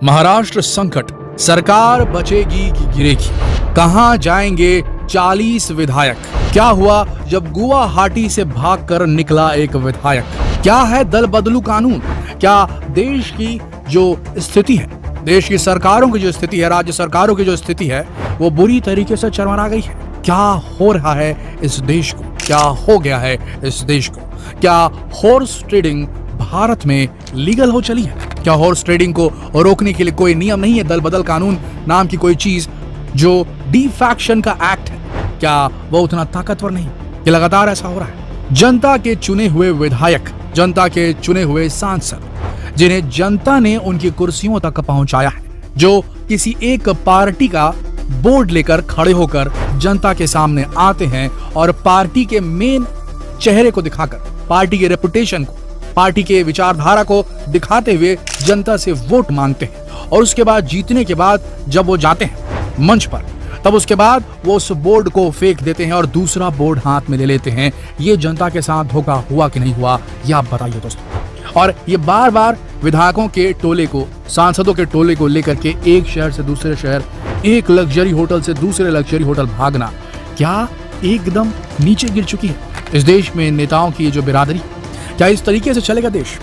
महाराष्ट्र संकट, सरकार बचेगी कि गिरेगी। कहां जाएंगे 40 विधायक? क्या हुआ जब गुवाहाटी से भागकर निकला एक विधायक? क्या है दल बदलू कानून? क्या देश की जो स्थिति है, देश की सरकारों की जो स्थिति है, राज्य सरकारों की जो स्थिति है, वो बुरी तरीके से चरमरा गई है? क्या हो रहा है इस देश को? क्या हो गया है इस देश को? क्या हॉर्स ट्रेडिंग भारत में लीगल हो चली है? क्या हॉर्स ट्रेडिंग को रोकने के लिए कोई नियम नहीं है? दल बदल कानून नाम की कोई चीज जो डिफैक्शन का एक्ट है, क्या वो उतना ताकतवर नहीं? ये लगातार ऐसा हो रहा है। जनता के चुने हुए विधायक, जनता के चुने हुए सांसद, जिन्हें जनता ने उनकी कुर्सियों तक पहुंचाया है, जो किसी एक पार्टी का बोर्ड लेकर खड़े होकर जनता के सामने आते हैं और पार्टी के मेन चेहरे को दिखाकर, पार्टी के रेपुटेशन को, पार्टी के विचारधारा को दिखाते हुए जनता से वोट मांगते हैं, और उसके बाद जीतने के बाद जब वो जाते हैं मंच पर, तब उसके बाद वो उस बोर्ड को फेंक देते हैं और दूसरा बोर्ड हाथ में ले लेते हैं। ये जनता के साथ धोखा हुआ कि नहीं हुआ, ये आप बताइए दोस्तों। और ये बार बार विधायकों के टोले को, सांसदों के टोले को लेकर के एक शहर से दूसरे शहर, एक लग्जरी होटल से दूसरे लग्जरी होटल भागना, क्या एकदम नीचे गिर चुकी है इस देश में नेताओं की जो बिरादरी? क्या इस तरीके से चलेगा देश?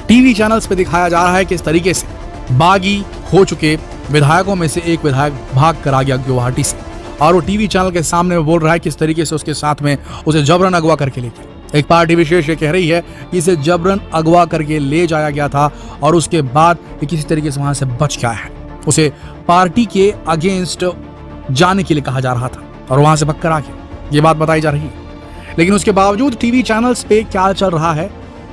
टीवी चैनल्स पे दिखाया जा रहा है कि इस तरीके से बागी हो चुके विधायकों में से एक विधायक भाग कर आ गया गुवाहाटी से, और वो टीवी चैनल के सामने बोल रहा है किस तरीके से उसके साथ में उसे जबरन अगवा करके ले गया। एक पार्टी विशेष ये कह रही है कि इसे जबरन अगवा करके ले जाया गया था और उसके बाद ये किसी तरीके से वहां से बच गया है। उसे पार्टी के अगेंस्ट जाने के लिए कहा जा रहा था और वहां से भागकर आ गया, ये बात बताई जा रही है। लेकिन उसके बावजूद टीवी चैनल्स पे क्या चल रहा है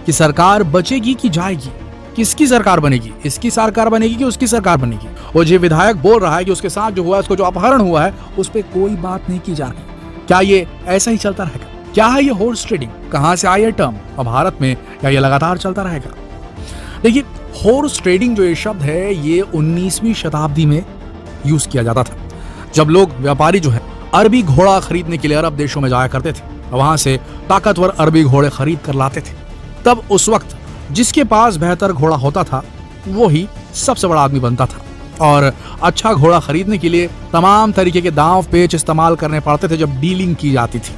कि सरकार बचेगी कि जाएगी? किसकी सरकार बनेगी? इसकी सरकार बनेगी कि उसकी सरकार बनेगी? वो जो विधायक बोल रहा है कि उसके साथ जो हुआ है, उसको जो अपहरण हुआ है, उस पर कोई बात नहीं की जा रही। क्या ये ऐसा ही चलता रहेगा? क्या है ये हॉर्स ट्रेडिंग? कहां से आई है टर्म? और भारत में क्या ये लगातार चलता रहेगा? देखिए, हॉर्स ट्रेडिंग जो ये शब्द है, ये 19वीं शताब्दी में यूज किया जाता था, जब लोग, व्यापारी जो है, अरबी घोड़ा खरीदने के लिए अरब देशों में जाया करते थे, वहां से ताकतवर अरबी घोड़े खरीद कर लाते थे। तब उस वक्त जिसके पास बेहतर घोड़ा होता था, वो ही सबसे बड़ा आदमी बनता था, और अच्छा घोड़ा खरीदने के लिए तमाम तरीके के दांव पेच इस्तेमाल करने पड़ते थे। जब डीलिंग की जाती थी,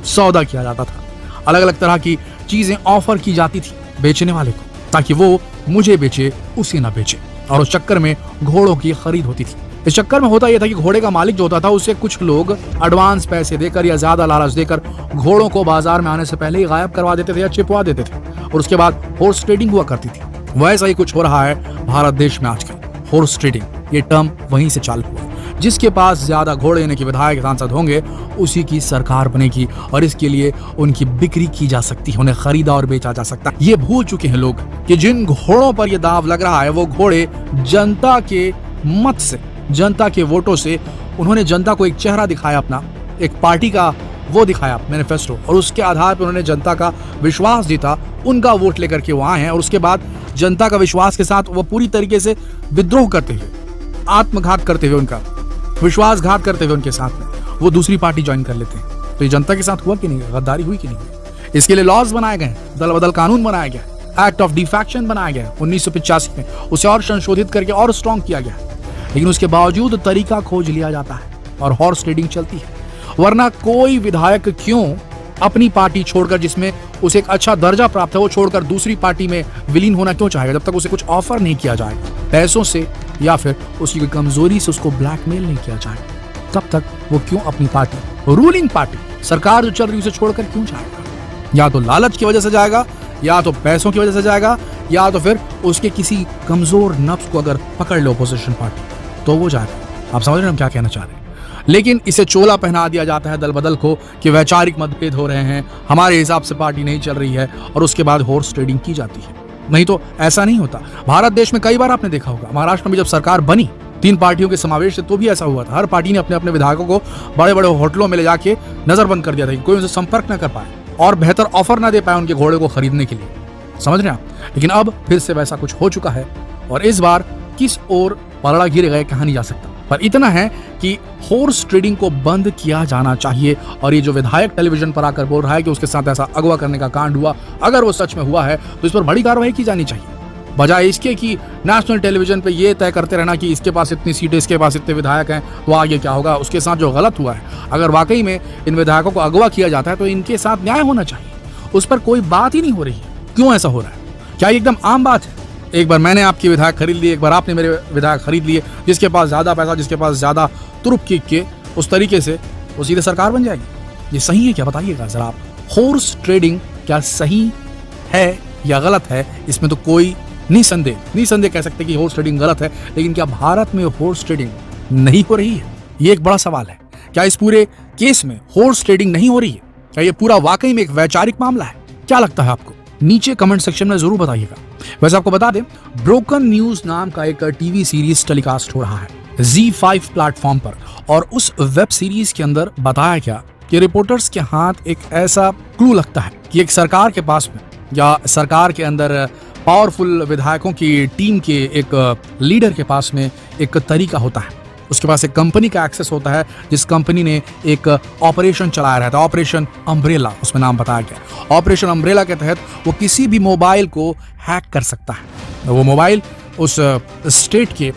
सौदा किया जाता था, अलग अलग तरह की चीजें ऑफर की जाती थी बेचने वाले को, ताकि वो मुझे बेचे, उसे ना बेचे, और उस चक्कर में घोड़ों की खरीद होती थी। इस चक्कर में होता यह था कि घोड़े का मालिक जो होता था, उसे कुछ लोग एडवांस पैसे देकर या ज्यादा लालच देकर घोड़ों को बाजार में आने से पहले ही गायब करवा देते थे या छिपवा देते थे, और उसके बाद हॉर्स ट्रेडिंग हुआ करती थी। वैसा ही कुछ हो रहा है भारत देश में आजकल। हॉर्स ट्रेडिंग, ये टर्म वहीं से चालू हुआ। जिसके पास ज्यादा घोड़े यानी कि विधायक सांसद होंगे, उसी की सरकार बनेगी, और इसके लिए उनकी बिक्री की जा सकती है, उन्हें खरीदा और बेचा जा सकता है। ये भूल चुके हैं लोग कि जिन घोड़ों पर यह दांव लग रहा है, वो घोड़े जनता के मत से, जनता के वोटों से, उन्होंने जनता को एक चेहरा दिखाया, अपना एक पार्टी का वो दिखाया मैनिफेस्टो, और उसके आधार पर उन्होंने जनता का विश्वास जीता, उनका वोट लेकर के वो आए हैं, और उसके बाद जनता का विश्वास के साथ वो पूरी तरीके से विद्रोह करते हुए, आत्मघात करते हुए, उनका विश्वासघात करते हुए उनके साथ में वो दूसरी पार्टी ज्वाइन कर लेते हैं। तो ये जनता के साथ हुआ कि नहीं? गद्दारी हुई कि नहीं? इसके लिए लॉज बनाए गए, दल बदल कानून बनाया गया, एक्ट ऑफ डिफैक्शन बनाया गया 1985 में, उसे और संशोधित करके और स्ट्रॉन्ग किया गया। लेकिन उसके बावजूद तरीका खोज लिया जाता है और हॉर्स ट्रेडिंग चलती है। वरना कोई विधायक क्यों अपनी पार्टी छोड़कर, जिसमें उसे एक अच्छा दर्जा प्राप्त है, वो छोड़कर दूसरी पार्टी में विलीन होना क्यों चाहेगा, जब तक उसे कुछ ऑफर नहीं किया जाएगा पैसों से, या फिर उसकी कमजोरी से उसको ब्लैकमेल नहीं किया जाए, तब तक वो क्यों अपनी पार्टी, रूलिंग पार्टी, सरकार जो चल रही है, उसे छोड़कर क्यों जाएगा? या तो लालच की वजह से जाएगा, या तो पैसों की वजह से जाएगा, या तो फिर उसके किसी कमजोर नफ्स को अगर पकड़ लो अपोजिशन पार्टी, तो वो जाएगा। आप समझ रहे हैं हम क्या कहना चाह रहे हैं? लेकिन इसे चोला पहना दिया जाता है दल बदल को कि वैचारिक मतभेद हो रहे हैं, हमारे हिसाब से पार्टी नहीं चल रही है, और उसके बाद हॉर्स ट्रेडिंग की जाती है। नहीं तो ऐसा नहीं होता। भारत देश में कई बार आपने देखा होगा, महाराष्ट्र में जब सरकार बनी 3 पार्टियों के समावेश से, तो भी ऐसा हुआ था। हर पार्टी ने अपने अपने विधायकों को बड़े बड़े होटलों में ले जाके नजरबंद कर दिया था कि कोई उनसे संपर्क न कर पाए और बेहतर ऑफर न दे पाए उनके घोड़े को खरीदने के लिए। समझ रहे हैं आप? लेकिन अब फिर से वैसा कुछ हो चुका है, और इस बार किस ओर पलड़ा गिरेगा कहा नहीं जा सकता। पर इतना है कि हॉर्स ट्रेडिंग को बंद किया जाना चाहिए, और ये जो विधायक टेलीविजन पर आकर बोल रहा है कि उसके साथ ऐसा अगवा करने का कांड हुआ, अगर वो सच में हुआ है तो इस पर बड़ी कार्रवाई की जानी चाहिए। बजाय इसके कि नेशनल टेलीविजन पे ये तय करते रहना कि इसके पास इतनी सीटें, इसके पास इतने विधायक हैं, तो आगे क्या होगा। उसके साथ जो गलत हुआ है, अगर वाकई में इन विधायकों को अगवा किया जाता है तो इनके साथ न्याय होना चाहिए। उस पर कोई बात ही नहीं हो रही है। क्यों ऐसा हो रहा है? क्या एकदम आम बात है? एक बार मैंने आपके विधायक खरीद लिए, एक बार आपने मेरे विधायक खरीद लिए, जिसके पास ज्यादा पैसा, जिसके पास ज्यादा तुरुप किक के, उस तरीके से वो सीधे सरकार बन जाएगी। ये सही है क्या? बताइएगा जरा आप। हॉर्स ट्रेडिंग क्या सही है या गलत है? इसमें तो कोई निसंदेह कह सकते कि हॉर्स ट्रेडिंग गलत है, लेकिन क्या भारत में हॉर्स ट्रेडिंग नहीं हो रही है? ये एक बड़ा सवाल है। क्या इस पूरे केस में हॉर्स ट्रेडिंग नहीं हो रही है? क्या ये पूरा वाकई में एक वैचारिक मामला है? क्या लगता है आपको? नीचे कमेंट सेक्शन में जरूर बताइएगा। वैसे आपको बता दें, ब्रोकन न्यूज नाम का एक टीवी सीरीज टेलीकास्ट हो रहा है ZEE5 प्लेटफॉर्म पर, और उस वेब सीरीज के अंदर बताया गया कि रिपोर्टर्स के हाथ एक ऐसा क्लू लगता है कि एक सरकार के पास में या सरकार के अंदर पावरफुल विधायकों की टीम के एक लीडर के पास में एक तरीका होता है। उसके पास एक कंपनी का एक्सेस होता है, जिस कंपनी ने एक ऑपरेशन चलाया रहता है, ऑपरेशन अम्ब्रेला उसमें नाम बताया गया। ऑपरेशन अम्ब्रेला के तहत वो किसी भी मोबाइल को हैक कर सकता है। वो मोबाइल उस स्टेट के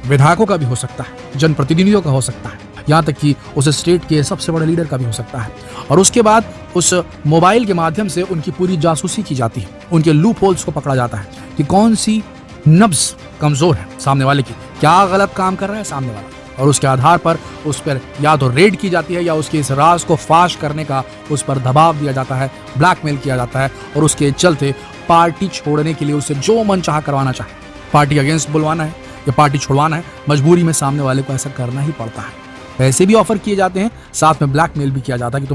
विधायकों का भी हो सकता है, जनप्रतिनिधियों का हो सकता है, यहाँ तक कि उस स्टेट के सबसे बड़े लीडर का भी हो सकता है। और उसके बाद उस मोबाइल के माध्यम से उनकी पूरी जासूसी की जाती है, उनके लूप होल्स को पकड़ा जाता है कि कौन सी नब्ज कमजोर है सामने वाले की, क्या गलत काम कर रहा है सामने वाला, और उसके आधार पर उस पर या तो रेड की जाती है या उसके इस राज को फाश करने का उस पर दबाव दिया जाता है, ब्लैकमेल किया जाता है, और उसके चलते पार्टी छोड़ने के लिए उसे जो मन चाह करवाना चाहे, पार्टी अगेंस्ट बुलवाना है या पार्टी छुड़वाना है, मजबूरी में सामने वाले को ऐसा करना ही पड़ता है। पैसे भी ऑफर किए जाते हैं, साथ में ब्लैकमेल भी किया जाता है कि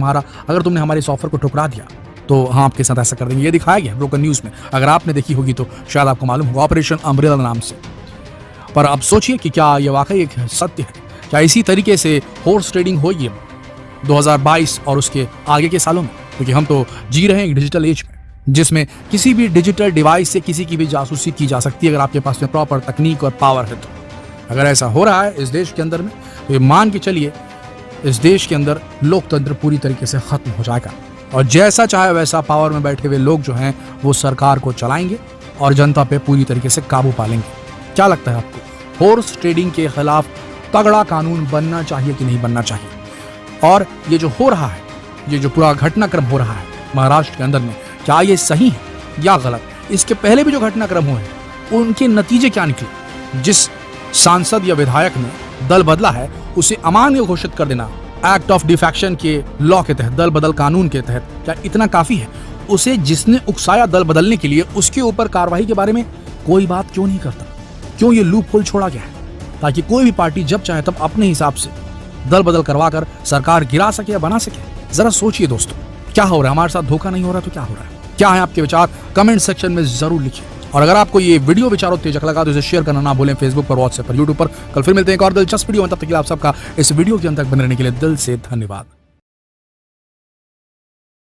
अगर तुमने हमारे इस ऑफर को ठुकरा दिया तो हम आपके साथ ऐसा कर देंगे। ये दिखाया गया ब्रोकन न्यूज में, अगर आपने देखी होगी तो शायद आपको मालूम होगा, ऑपरेशन अम्ब्रेला नाम से। पर अब सोचिए कि क्या यह वाकई एक सत्य है? क्या इसी तरीके से हॉर्स ट्रेडिंग होगी 2022 और उसके आगे के सालों में? क्योंकि हम तो जी रहे हैं एक डिजिटल एज में, जिसमें किसी भी डिजिटल डिवाइस से किसी की भी जासूसी की जा सकती है, अगर आपके पास में प्रॉपर तकनीक और पावर है तो। अगर ऐसा हो रहा है इस देश के अंदर में, तो ये मान के चलिए इस देश के अंदर लोकतंत्र पूरी तरीके से खत्म हो जाएगा, और जैसा चाहे वैसा पावर में बैठे हुए लोग जो हैं वो सरकार को चलाएंगे और जनता पे पूरी तरीके से काबू पा लेंगे। क्या लगता है आपको? हॉर्स ट्रेडिंग के खिलाफ तगड़ा कानून बनना चाहिए कि नहीं बनना चाहिए? और ये जो हो रहा है, ये जो पूरा घटनाक्रम हो रहा है महाराष्ट्र के अंदर में, क्या ये सही है या गलत? इसके पहले भी जो घटनाक्रम हुए हैं उनके नतीजे क्या निकले? जिस सांसद या विधायक ने दल बदला है उसे अमान्य घोषित कर देना एक्ट ऑफ डिफेक्शन के लॉ के तहत, दल बदल कानून के तहत, क्या इतना काफी है? उसे जिसने उकसाया दल बदलने के लिए, उसके ऊपर कार्रवाई के बारे में कोई बात क्यों नहीं करता? क्यों ये लूप होल छोड़ा गया है ताकि कोई भी पार्टी जब चाहे तब अपने हिसाब से दल बदल करवा कर सरकार गिरा सके या बना सके? जरा सोचिए दोस्तों, क्या हो रहा है? हमारे साथ धोखा नहीं हो रहा तो क्या हो रहा है? क्या है आपके विचार? कमेंट सेक्शन में जरूर लिखिए। और अगर आपको ये वीडियो विचारोत्तेजक लगा तो इसे शेयर करना ना भूलें, फेसबुक पर, व्हाट्सएप पर, यूट्यूब पर। कल फिर मिलते हैं एक और दिलचस्प वीडियो में, तब तक के लिए आप सबका इस वीडियो के अंत तक बने रहने के लिए दिल से धन्यवाद।